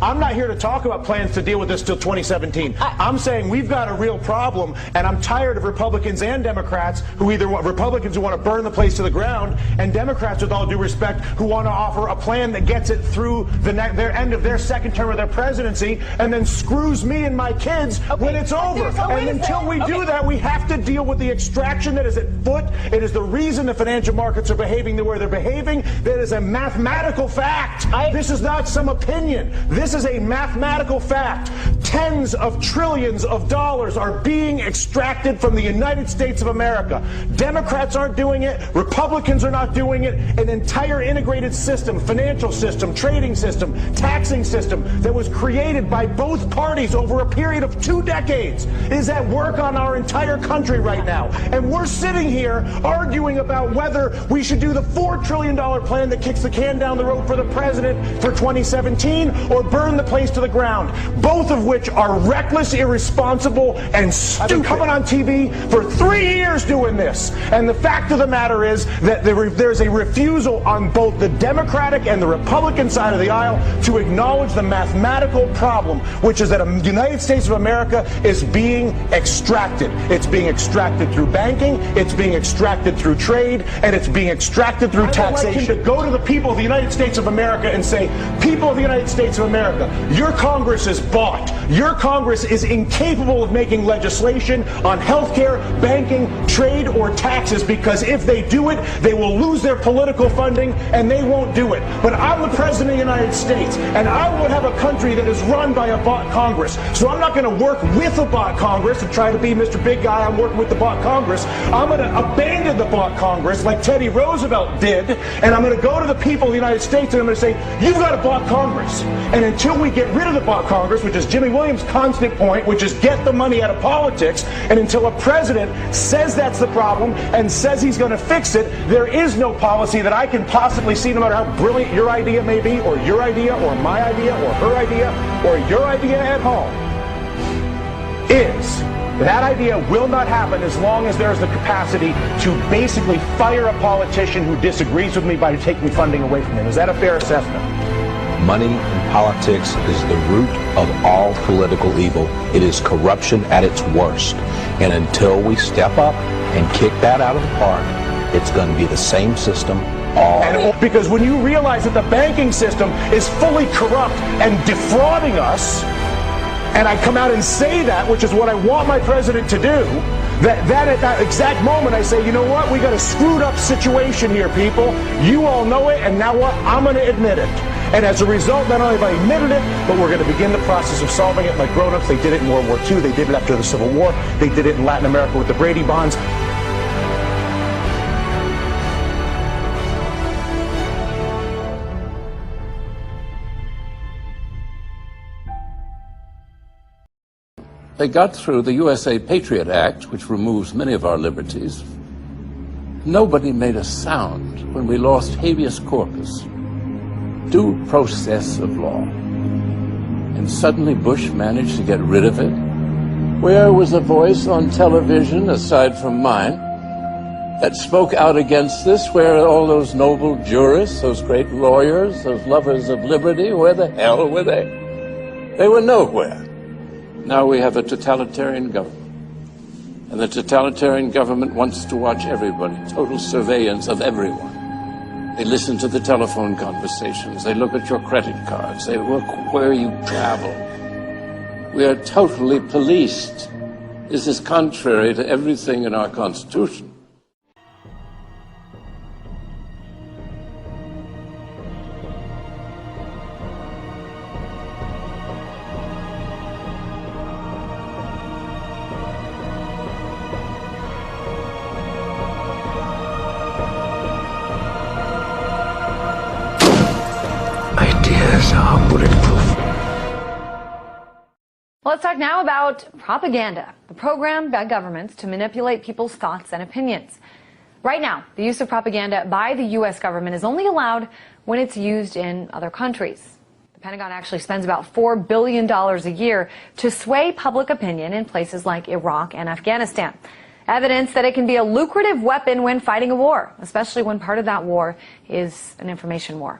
I'm not here to talk about plans to deal with this till 2017. I'm saying we've got a real problem, and I'm tired of Republicans and Democrats who either want Republicans who want to burn the place to the ground, and Democrats, with all due respect, who want to offer a plan that gets it through their end of their second term of their presidency, and then screws me and my kids when it's over. And until we do that, we have to deal with the extraction that is at foot. It is the reason the financial markets are behaving the way they're behaving. That is a mathematical fact. This is not some opinion. This is a mathematical fact. Tens of trillions of dollars are being extracted from the United States of America. Democrats aren't doing it. Republicans are not doing it. An entire integrated system, financial system, trading system, taxing system that was created by both parties over a period of 2 decades is at work on our entire country right now. And we're sitting here arguing about whether we should do the $4 trillion plan that kicks the can down the road for the president for 2017 or burn the place to the ground, both of which are reckless, irresponsible, and stupid. I've been coming on TV for 3 years doing this. And the fact of the matter is that there's a refusal on both the Democratic and the Republican side of the aisle to acknowledge the mathematical problem, which is that the United States of America is being extracted. It's being extracted through banking, it's being extracted through trade, and it's being extracted through taxation. To go to the people of the United States of America and say, people of the United States of America, your Congress is bought. Your Congress is incapable of making legislation on health care, banking, trade, or taxes, because if they do it, they will lose their political funding and they won't do it. But I'm the President of the United States, and I won't have a country that is run by a bought Congress. So I'm not going to work with a bought Congress and try to be Mr. Big Guy. I'm working with the bought Congress. I'm going to abandon the bought Congress like Teddy Roosevelt did, and I'm going to go to the people of the United States and I'm going to say, you've got a bought Congress. And until we get rid of the bought Congress, which is Jimmy Williams' constant point, which is get the money out of politics, and until a president says that's the problem and says he's going to fix it, there is no policy that I can possibly see, no matter how brilliant your idea may be, or your idea, or my idea, or her idea, or your idea at home, is that idea will not happen as long as there's the capacity to basically fire a politician who disagrees with me by taking funding away from him. Is that a fair assessment? Money in politics is the root of all political evil. It is corruption at its worst. And until we step up and kick that out of the park, it's going to be the same system because when you realize that the banking system is fully corrupt and defrauding us, and I come out and say that, which is what I want my president to do, that at that exact moment I say, you know what, we got a screwed up situation here, people. You all know it, and now what? I'm going to admit it. And as a result, not only have I admitted it, but we're going to begin the process of solving it like grown-ups. They did it in World War II. They did it after the Civil War. They did it in Latin America with the Brady bonds. They got through the USA Patriot Act, which removes many of our liberties. Nobody made a sound when we lost habeas corpus, due process of law. And suddenly Bush managed to get rid of it. Where was a voice on television, aside from mine, that spoke out against this? Where are all those noble jurists, those great lawyers, those lovers of liberty? Where the hell were they? They were nowhere. Now we have a totalitarian government. And the totalitarian government wants to watch everybody, total surveillance of everyone. They listen to the telephone conversations. They look at your credit cards. They look where you travel. We are totally policed. This is contrary to everything in our Constitution. Let's talk now about propaganda, the program by governments to manipulate people's thoughts and opinions. Right now, the use of propaganda by the U.S. government is only allowed when it's used in other countries. The Pentagon actually spends about $4 billion a year to sway public opinion in places like Iraq and Afghanistan. Evidence that it can be a lucrative weapon when fighting a war, especially when part of that war is an information war.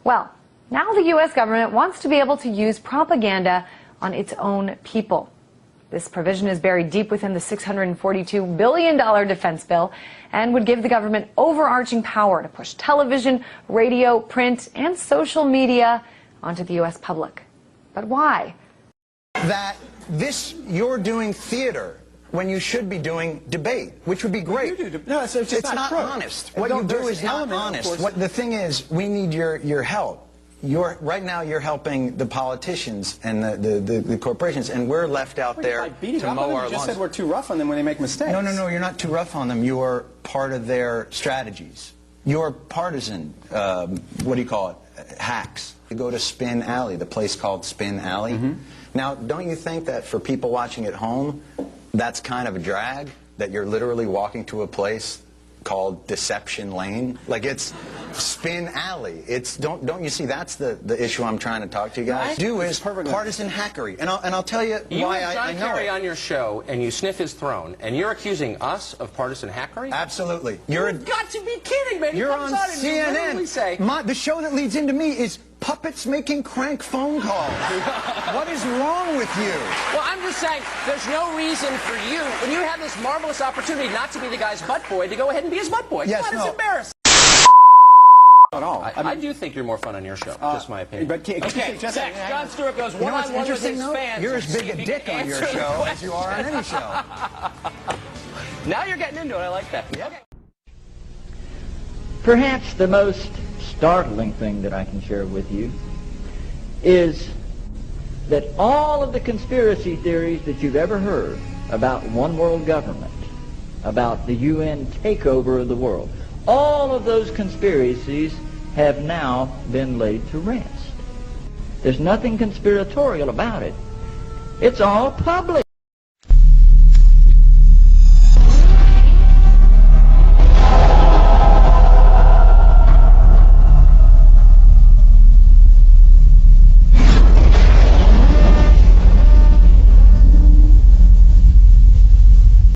Well, Now the U.S. government wants to be able to use propaganda on its own people. This provision is buried deep within the $642 billion defense bill and would give the government overarching power to push television, radio, print, and social media onto the U.S. public. But why? That you're doing theater when you should be doing debate, which would be great. No, it's not honest. What you do is not honest. The thing is, we need your help. Right now you're helping the politicians and the corporations, and we're left out there to mow our lawns. You just said we're too rough on them when they make mistakes. No, you're not too rough on them. You're part of their strategies. You're partisan, what do you call it, hacks. You go to Spin Alley, the place called Spin Alley. Now, don't you think that for people watching at home, that's kind of a drag, that you're literally walking to a place called Deception Lane? Like, it's Spin Alley. Don't you see that's the issue I'm trying to talk to you guys? Is partisan hackery, and I'll tell you why I know it. You have John Kerry on your show, and you sniff his throne, and you're accusing us of partisan hackery? Absolutely. You've got to be kidding, man. You're on CNN. Say, the show that leads into me is puppets making crank phone calls. What is wrong with you? Well, I'm just saying, there's no reason for you, when you have this marvelous opportunity not to be the guy's butt boy, to go ahead and be his butt boy. Yes, It's embarrassing. At all. I do think you're more fun on your show. Just my opinion. But John Stewart goes one-on-one with his fans. You're as big a dick on your show as you are on any show. Now you're getting into it. I like that. Yep. Perhaps the most startling thing that I can share with you is that all of the conspiracy theories that you've ever heard about one world government, about the UN takeover of the world, all of those conspiracies have now been laid to rest. There's nothing conspiratorial about it. It's all public.